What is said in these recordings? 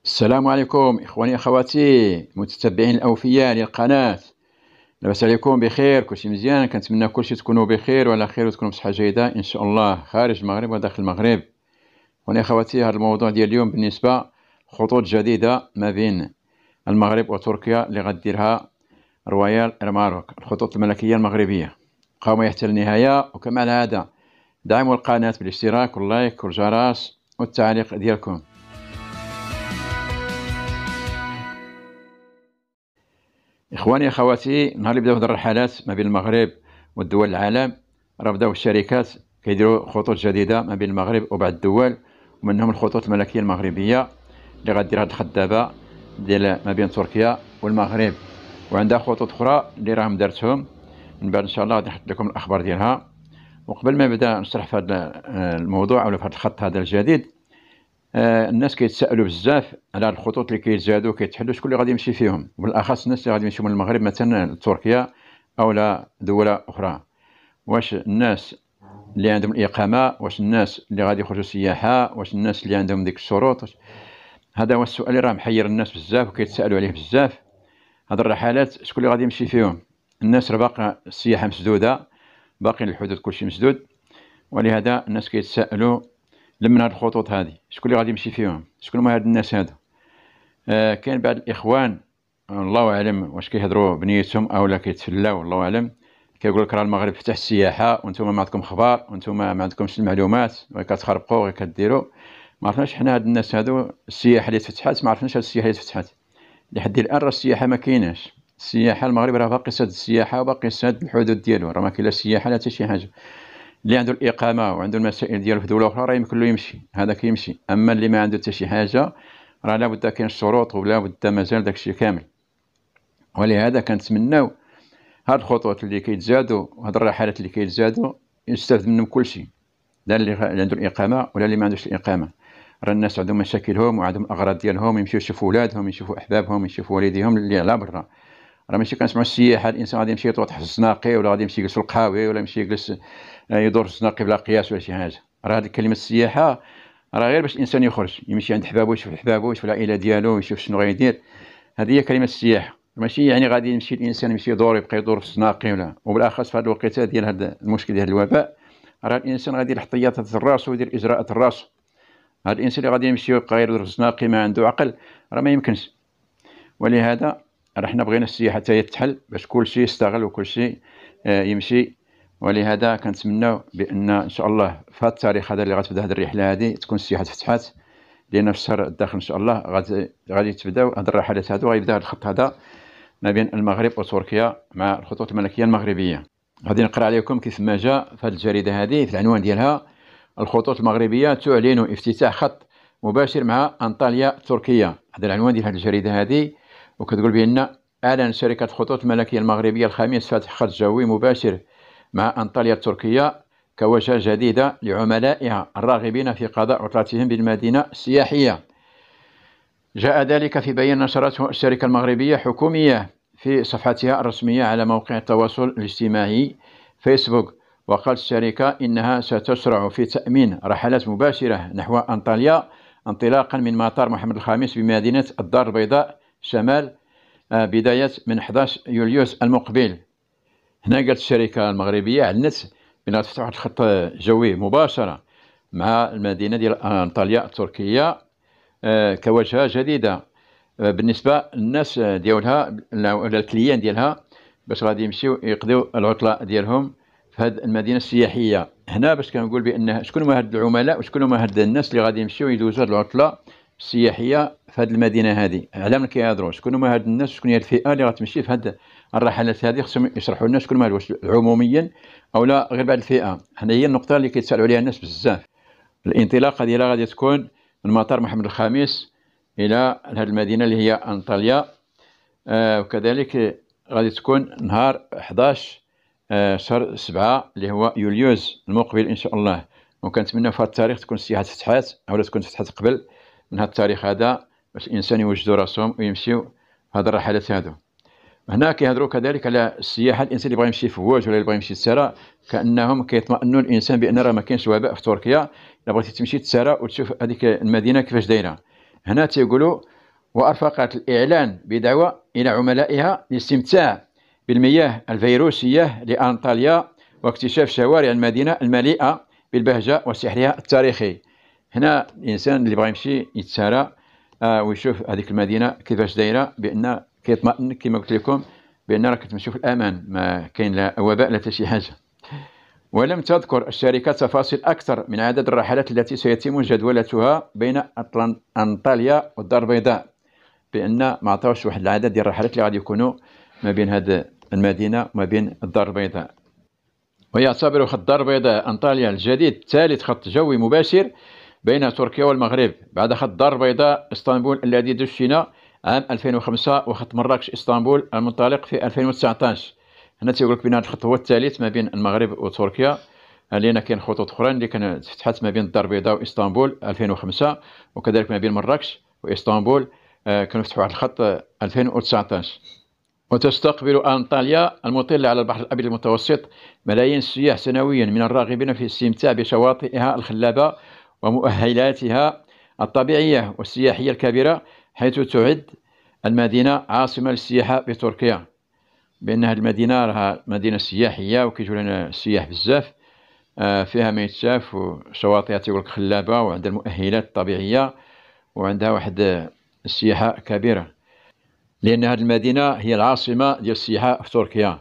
السلام عليكم إخواني أخواتي متتبعين الأوفياء للقناة. لاباس عليكم بخير؟ كلشي مزيان؟ كنتمنى كلشي تكونوا بخير وعلى خير وتكونوا بصحة جيدة إن شاء الله خارج المغرب وداخل المغرب. إخواني أخواتي، هذا الموضوع ديال اليوم بالنسبة خطوط جديدة ما بين المغرب وتركيا اللي غديرها رويال إير ماروك، الخطوط الملكية المغربية. بقاو ما يحتى النهاية، وكما العادة دعموا القناة بالاشتراك واللايك والجرس والتعليق ديالكم. إخواني أخواتي، نهار اللي بداو هاد الرحلات ما بين المغرب والدول العالم، راه بداو الشركات كيديروا خطوط جديدة ما بين المغرب وبعض الدول، ومنهم الخطوط الملكية المغربية اللي غدير هاد الخط دابا ديال ما بين تركيا والمغرب، وعندها خطوط أخرى اللي راهم دارتهم. من بعد إن شاء الله غادي نحط لكم الأخبار ديالها. وقبل ما نبدا نشرح في هذا الموضوع ولا في هذا الخط هذا الجديد، الناس كيتسائلوا بزاف على الخطوط اللي كيتزادوا كيتحلوا، شكون اللي غادي يمشي فيهم، وبالاخص الناس اللي غادي يمشيو من المغرب مثلا لتركيا او لا دول اخرى. واش الناس اللي عندهم الاقامه، واش الناس اللي غادي يخرجوا سياحه، واش الناس اللي عندهم ديك الشروط؟ هذا هو السؤال اللي راه محير الناس بزاف وكيتسائلوا عليه بزاف. هاد الرحلات شكون اللي غادي يمشي فيهم؟ الناس راه باقا السياحه مسدوده، باقي الحدود كلشي مسدود، ولهذا الناس كيتسائلوا من هاد الخطوط هذه شكون اللي غادي يمشي فيهم، شكون هما هاد الناس هادو. كاين بعض الاخوان الله اعلم واش كيهضروا بنيتهم او لا كيتفلاو، الله اعلم، كيقول لك راه المغرب فتح السياحه وانتم ما عندكم خبر وانتم ما عندكمش المعلومات وكتخربقوا غير كديروا. ما عرفناش حنا هاد الناس هادو السياحه اللي تفتحات، ما عرفناش هاد السياحه اللي تفتحات لحد الان. راه السياحه ما كايناش، السياحه المغرب راه باقي ساد السياحه وباقي ساد الحدود ديالو، راه ما كاين لا سياحه لا حتى شي حاجه. اللي عنده الاقامه وعنده المسائل ديالو في دوله اخرى راه يمكن له يمشي، هذا كيمشي. اما اللي ما عنده حتى شي حاجه راه لابد كاين الشروط ولا بد مازال داكشي كامل. ولهذا كنتمناو هاد الخطوط اللي كيتزادوا وهاد الرحلات اللي كيتزادوا يستافد منهم كلشي، لا اللي عنده الاقامه ولا اللي ما عندوش الاقامه. راه الناس عندهم مشاكلهم وعندهم الاغراض ديالهم، يمشيو يشوفوا ولادهم، يشوفوا احبابهم، يشوفوا والديهم اللي على برا. راه ماشي كنسمعوا السياحه الانسان غادي يمشي يطوط في الزناقي ولا غادي يمشي يجلس في القهاوي ولا يمشي يجلس يدور في الزناقي بلا قياس ولا شي حاجه. راه هذه كلمه السياحه راه غير باش الانسان يخرج يمشي عند حبابو، يشوف حبابو، يشوف العائله ديالو، يشوف شنو غيدير. هذه هي كلمه السياحه، ماشي يعني غادي يمشي الانسان يمشي يدور يبقى يدور في الزناقي ولا. وبالاخص في هذه الوقيته ديال هذا المشكل ديال الوباء، راه الانسان غادي يدير احتياطات الراس ويدير اجراءات الراس. هذا الانسان اللي غادي يمشي يبقى يدور في الزناقي ما عنده عقل راه ما يمكنش. ولهذا راه حنا بغينا السياحه حتى هي تحل باش كلشي يستغل وكلشي يمشي. ولهذا كنتمناو بان ان شاء الله في هذا التاريخ هذا اللي غتبدا هذه الرحله هذه تكون السياحه تفتحات، لان في الشهر الداخل ان شاء الله غادي تبداو هذه الرحلات هذو، غيبدا هذا الخط هذا ما بين المغرب وتركيا مع الخطوط الملكيه المغربيه. غادي نقرا عليكم كيف ما جاء في هذه الجريده هذه في العنوان ديالها: الخطوط المغربيه تعلن افتتاح خط مباشر مع انطاليا تركيا. هذا العنوان ديال هذه الجريده هذه، وكتقول بان اعلن شركه الخطوط الملكيه المغربيه الخميس فتح خط جوي مباشر مع أنطاليا التركية كوجهة جديدة لعملائها الراغبين في قضاء عطلتهم بالمدينة السياحية. جاء ذلك في بيان نشرته الشركة المغربية حكومية في صفحتها الرسمية على موقع التواصل الاجتماعي فيسبوك. وقالت الشركة إنها ستشرع في تأمين رحلات مباشرة نحو أنطاليا انطلاقا من مطار محمد الخامس بمدينة الدار البيضاء شمال بداية من 11 يوليوز المقبل. هنا قالت الشركة المغربية أعلنت بأنها تفتح واحد الخط جوي مباشرة مع المدينة ديال أنطاليا التركية كوجهة جديدة بالنسبة للناس ديالها ولا الكليان ديالها باش غادي يمشيو يقضيو العطلة ديالهم في هذه المدينة السياحية. هنا باش كنقول بأن شكون هما هاد العملاء وشكون هما هاد الناس اللي غادي يمشيو يدوزوا هاد العطلة السياحية في هذه المدينة هذه. على من كيهضروا؟ شكون هما هاد الناس؟ شكون هي الفئة اللي غتمشي في هاد الرحلات هذه؟ خصهم يشرحوا لنا شكون هما، واش عموميا او لا غير بعض الفئة. هنا هي النقطة اللي كيتسالوا عليها الناس بزاف. الانطلاقة ديالها غادي تكون من مطار محمد الخامس الى هذه المدينة اللي هي انطاليا، وكذلك غادي تكون نهار 11 شهر 7 اللي هو يوليوز المقبل ان شاء الله. وكنتمنى في هذا التاريخ تكون السياحه تفتحات او تكون فتحات قبل من هذا التاريخ هذا باش الانسان يوجدوا راسهم ويمشيو هذه الرحلات هذو. هنا كيهضروا كذلك على السياحه، الانسان اللي بغى يمشي فواج ولا اللي بغى يمشي تسارى كانهم كيطمئنوا الانسان بان راه ما كاينش وباء في تركيا. الا بغيتي تمشي تسارى وتشوف هذيك المدينه كيفاش دايره، هنا تيقولوا وأرفقت الإعلان بدعوة إلى عملائها للاستمتاع بالمياه الفيروسية لأنطاليا واكتشاف شوارع المدينة المليئة بالبهجة وسحرها التاريخي. هنا الإنسان اللي بغى يمشي يتسارى ويشوف هذيك المدينة كيفاش دايرة، بأن كيطمئن كما قلت لكم بأن راك تمشوا في الأمان، ما كاين لا وباء لا شي حاجة. ولم تذكر الشركة تفاصيل أكثر من عدد الرحلات التي سيتم جدولتها بين أنطاليا والدار البيضاء، بأن ما عطاوش واحد العدد ديال الرحلات اللي غادي يكونوا ما بين هذه المدينة وما بين الدار البيضاء. ويعتبر خط الدار البيضاء أنطاليا الجديد ثالث خط جوي مباشر بين تركيا والمغرب بعد خط الدار البيضاء اسطنبول الذي دشن عام 2005 وخط مراكش اسطنبول المنطلق في 2019. هنا تيقول لك بان هذا الخط هو الثالث ما بين المغرب وتركيا، لان كاين خطوط اخرى اللي كانت فتحت ما بين الدار البيضاء واسطنبول 2005، وكذلك ما بين مراكش واسطنبول كانوا فتحوا واحد الخط 2019. وتستقبل أنطاليا المطلة على البحر الأبيض المتوسط ملايين السياح سنويا من الراغبين في الاستمتاع بشواطئها الخلابة ومؤهلاتها الطبيعية والسياحية الكبيرة، حيث تعد المدينة عاصمة للسياحة بتركيا، بأن هذه المدينة راها مدينة سياحية وكيجيو لنا السياح بزاف، فيها ما يتشاف وشواطئها تيقولك خلابة وعندها المؤهلات الطبيعية وعندها واحد السياحة كبيرة، لأن هذه المدينة هي العاصمة ديال السياحة في تركيا.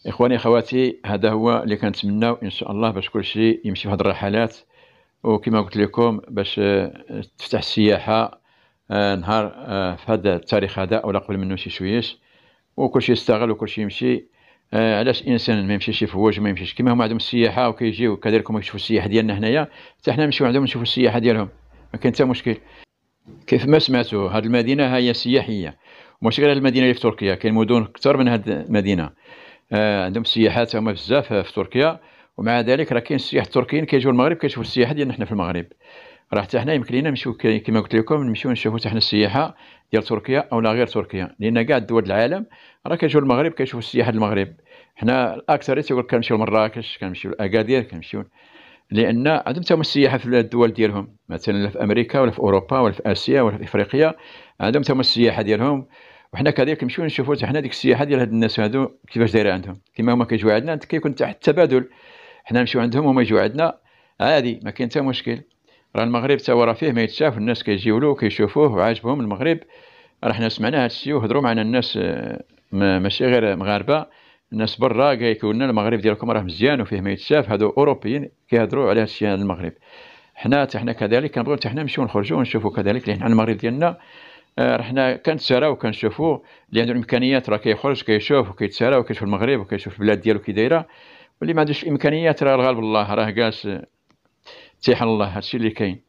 إخواني أخواتي، هذا هو اللي كنتمناو إن شاء الله باش كلشي يمشي في هذه الرحلات، وكما قلت لكم باش تفتح السياحة نهار في هذا التاريخ هذا ولا قبل منه شي شويش، وكلشي يستغل وكلشي يمشي. علاش الانسان ما يمشيش يفوج وما يمشيش كما هما عندهم السياحه وكيجيو كذلك هما يشوفوا السياحه ديالنا هنايا، حتى حنا نمشيو عندهم نشوفوا السياحه ديالهم، ما كاين حتى مشكل. كيف ما سمعتوا هذه المدينه هي سياحيه، وماشي غير المدينه اللي في تركيا، كاين مدن اكثر من هذه المدينه عندهم السياحات هما بزاف في تركيا، ومع ذلك راه كاين السياح التركيين كيجيو المغرب كيشوفوا السياحه ديالنا حنا في المغرب. راه حتى حنا يمكن لينا نمشيو كما قلت لكم نمشيو نشوفوا حتى حنا السياحه ديال تركيا او لا غير تركيا، لان كاع الدول العالم راه كيجيو المغرب كيشوفوا السياحه ديال المغرب. حنا الاكثريه تيقول لك كنمشيو لمراكش، كنمشيو لاكادير، كنمشيو لان عندهم حتى هما السياحه في الدول ديالهم، مثلا في امريكا ولا في اوروبا ولا في اسيا ولا في افريقيا عندهم حتى هما السياحه ديالهم، وحنا كذلك نمشيو نشوفوا حتى حنا ديك السياحه ديال هاد الناس هادو كيفاش دايره عندهم، كما هما كيجيو عندنا كيكون تحت التبادل، حنا نمشيو عندهم وهما يجيو عندنا عادي، ما كاين حتى مشكل. راه المغرب تا هو راه فيه ما يتشاف، الناس كيجيو له وكيشوفوه وعاجبهم المغرب. راه حنا سمعنا هذا الشيء وهضروا معنا الناس ماشي غير مغاربه، الناس برا كيقولوا لنا المغرب ديالكم راه مزيان وفيه ما يتشاف، هادو اوروبيين كيهضروا على هذا الشيء على المغرب. حنا حتى حنا كذلك كنبغيو حتى حنا نمشيو نخرجوا ونشوفوا كذلك، لان المغرب ديالنا حنا كنتساراو وكنشوفوا اللي عنده الامكانيات راه كيخرج كيشوف وكيتسارى وكيشوف المغرب وكيشوف البلاد ديالو كي دايره، واللي ما عندوش الامكانيات راه الغالب الله راه جالس تيحل الله، هادشي اللي كاين.